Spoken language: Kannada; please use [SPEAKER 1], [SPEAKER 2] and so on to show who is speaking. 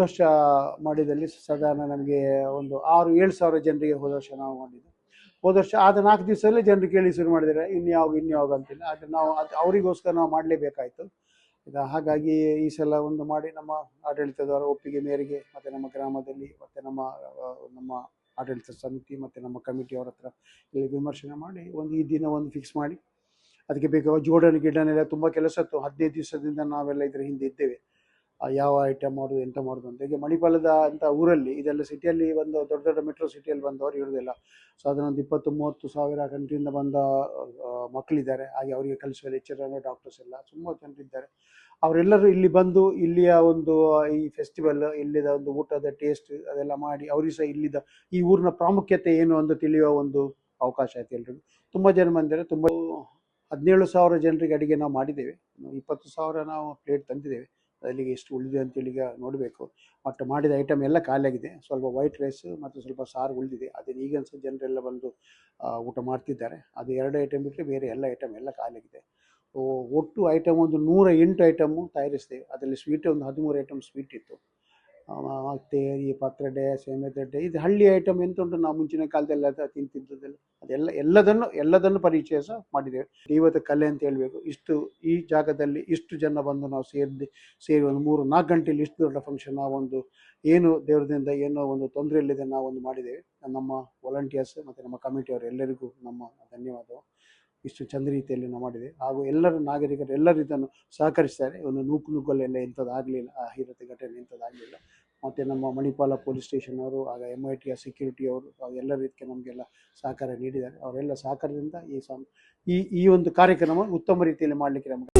[SPEAKER 1] ವರ್ಷ ಮಾಡಿದಲ್ಲಿ ಸಾಧಾರಣ ನಮಗೆ ಒಂದು 6-7 ಸಾವಿರ ಜನರಿಗೆ ಹೋದ ವರ್ಷ ನಾವು ಮಾಡಿದ್ದು. ಹೋದ ವರ್ಷ ಆದ 4 ದಿವಸದಲ್ಲೇ ಜನರು ಕೇಳಿ ಶುರು ಮಾಡಿದ್ದಾರೆ, ಇನ್ಯಾವಾಗ ಅಂತಿಲ್ಲ. ಆದರೆ ನಾವು ಅವರಿಗೋಸ್ಕರ ನಾವು ಮಾಡಲೇಬೇಕಾಯಿತು. ಹಾಗಾಗಿ ಈ ಸಲ ಒಂದು ಮಾಡಿ ನಮ್ಮ ಆಡಳಿತದವರ ಒಪ್ಪಿಗೆ ಮೇರೆಗೆ ಮತ್ತು ನಮ್ಮ ಗ್ರಾಮದಲ್ಲಿ ಮತ್ತು ನಮ್ಮ ಆಡಳಿತ ಸಮಿತಿ ಮತ್ತು ನಮ್ಮ ಕಮಿಟಿಯವರ ಹತ್ರ ಇಲ್ಲಿ ವಿಮರ್ಶೆ ಮಾಡಿ ಈ ದಿನ ಫಿಕ್ಸ್ ಮಾಡಿ ಅದಕ್ಕೆ ಬೇಕಾದ ಜೋಡಣೆ ಗಿಡನೆಲ್ಲ ತುಂಬ ಕೆಲಸ ಇತ್ತು. 15 ದಿವಸದಿಂದ ನಾವೆಲ್ಲ ಇದರ ಹಿಂದೆ ಇದ್ದೇವೆ, ಯಾವ ಐಟಮ್ ಮಾಡೋದು ಎಂತ ಮಾಡೋದು ಅಂತ. ಈಗ ಮಣಿಪಾಲದ ಅಂತ ಊರಲ್ಲಿ ಇದೆಲ್ಲ ಸಿಟಿಯಲ್ಲಿ ದೊಡ್ಡ ದೊಡ್ಡ ಮೆಟ್ರೋ ಸಿಟಿಯಲ್ಲಿ ಬಂದವರು ಇರೋದಿಲ್ಲ. ಸಾಧಾರಣ 20-30 ಸಾವಿರ ಕಂಟ್ರಿಯಿಂದ ಬಂದ ಮಕ್ಕಳಿದ್ದಾರೆ. ಹಾಗೆ ಅವರಿಗೆ ಕಲಿಸುವ ಲೆಕ್ಚರರ್, ಡಾಕ್ಟರ್ಸ್ ಎಲ್ಲ ತುಂಬ ಜನರಿದ್ದಾರೆ. ಅವರೆಲ್ಲರೂ ಇಲ್ಲಿ ಬಂದು ಇಲ್ಲಿಯ ಈ ಫೆಸ್ಟಿವಲ್, ಇಲ್ಲಿದ ಊಟದ ಟೇಸ್ಟ್ ಅದೆಲ್ಲ ಮಾಡಿ ಅವರಿಗೆ ಸಹ ಇಲ್ಲಿದ ಈ ಊರಿನ ಪ್ರಾಮುಖ್ಯತೆ ಏನು ಅಂತ ತಿಳಿಯುವ ಅವಕಾಶ ಆಯ್ತು ಎಲ್ರಿಗೂ. ತುಂಬ ಜನ ಬಂದಿದ್ದಾರೆ. 17,000 ಜನರಿಗೆ ಅಡಿಗೆ ನಾವು ಮಾಡಿದ್ದೇವೆ. 20,000 ನಾವು ಪ್ಲೇಟ್ ತಂದಿದ್ದೇವೆ. ಅಲ್ಲಿಗೆ ಎಷ್ಟು ಉಳಿದಿದೆ ಅಂತೇಳಿ ಈಗ ನೋಡಬೇಕು. ಬಟ್ ಮಾಡಿದ ಐಟಮ್ ಎಲ್ಲ ಖಾಲಿಯಾಗಿದೆ. ಸ್ವಲ್ಪ ವೈಟ್ ರೈಸ್ ಮತ್ತು ಸ್ವಲ್ಪ ಸಾರು ಉಳಿದಿದೆ. ಅದನ್ನು ಈಗ ಸಹ ಜನರೆಲ್ಲ ಬಂದು ಊಟ ಮಾಡ್ತಿದ್ದಾರೆ. ಅದು 2 ಐಟಮ್ ಬಿಟ್ಟರೆ ಬೇರೆ ಎಲ್ಲ ಐಟಮ್ ಎಲ್ಲ ಖಾಲಿಯಾಗಿದೆ. ಒಟ್ಟು ಐಟಮ್ 108 ಐಟಮು ತಯಾರಿಸ್ತೇವೆ. ಅದರಲ್ಲಿ ಸ್ವೀಟ್ 13 ಐಟಮ್ ಸ್ವೀಟ್ ಇತ್ತು. ಮತ್ತು ಈ ಪತ್ರೊಡೆ, ಸೇಮೆದೊಡ್ಡೆ, ಇದು ಹಳ್ಳಿ ಐಟಮ್ ಎಂತ ಉಂಟು ನಾವು ಮುಂಚಿನ ಕಾಲದೆಲ್ಲ ತಿಂತಿದ್ದದೆಲ್ಲ ಎಲ್ಲದನ್ನು ಪರಿಚಯ ಸಹ ಮಾಡಿದ್ದೇವೆ. ದೈವದ ಕಲೆ ಅಂತ ಹೇಳಬೇಕು. ಈ ಜಾಗದಲ್ಲಿ ಇಷ್ಟು ಜನ ಬಂದು ನಾವು ಸೇರಿ 3-4 ಗಂಟೆಯಲ್ಲಿ ಇಷ್ಟು ದೊಡ್ಡ ಫಂಕ್ಷನ್ ನಾವು ಏನು ದೇವರದಿಂದ ಏನೋ ತೊಂದರೆ ಇಲ್ಲದೆ ನಾವು ಮಾಡಿದ್ದೇವೆ. ನಮ್ಮ ವಾಲಂಟಿಯರ್ಸ್ ಮತ್ತು ನಮ್ಮ ಕಮಿಟಿಯವರು ಎಲ್ಲರಿಗೂ ನಮ್ಮ ಧನ್ಯವಾದ. ಇಷ್ಟು ಚಂದ ರೀತಿಯಲ್ಲಿ ನಾವು ಮಾಡಿದೆ. ಹಾಗೂ ಎಲ್ಲರೂ ನಾಗರಿಕರು ಎಲ್ಲರೂ ಇದನ್ನು ಸಹಕರಿಸ್ತಾರೆ. ನುಗ್ಗಲೆಲ್ಲ ಎಂಥದ್ದಾಗಲಿಲ್ಲ, ಅಹಿತಕರ ಘಟನೆ ಎಂಥದ್ದಾಗಲಿಲ್ಲ. ಮತ್ತು ನಮ್ಮ ಮಣಿಪಾಲ ಪೊಲೀಸ್ ಸ್ಟೇಷನ್ ಅವರು, ಆಗ MIT ಸೆಕ್ಯೂರಿಟಿಯವರು ಎಲ್ಲರೂ ಇದಕ್ಕೆ ನಮಗೆಲ್ಲ ಸಹಕಾರ ನೀಡಿದ್ದಾರೆ. ಅವರೆಲ್ಲ ಸಹಕಾರದಿಂದ ಈ ಕಾರ್ಯಕ್ರಮ ಉತ್ತಮ ರೀತಿಯಲ್ಲಿ ಮಾಡಲಿಕ್ಕೆ ನಮಗೆ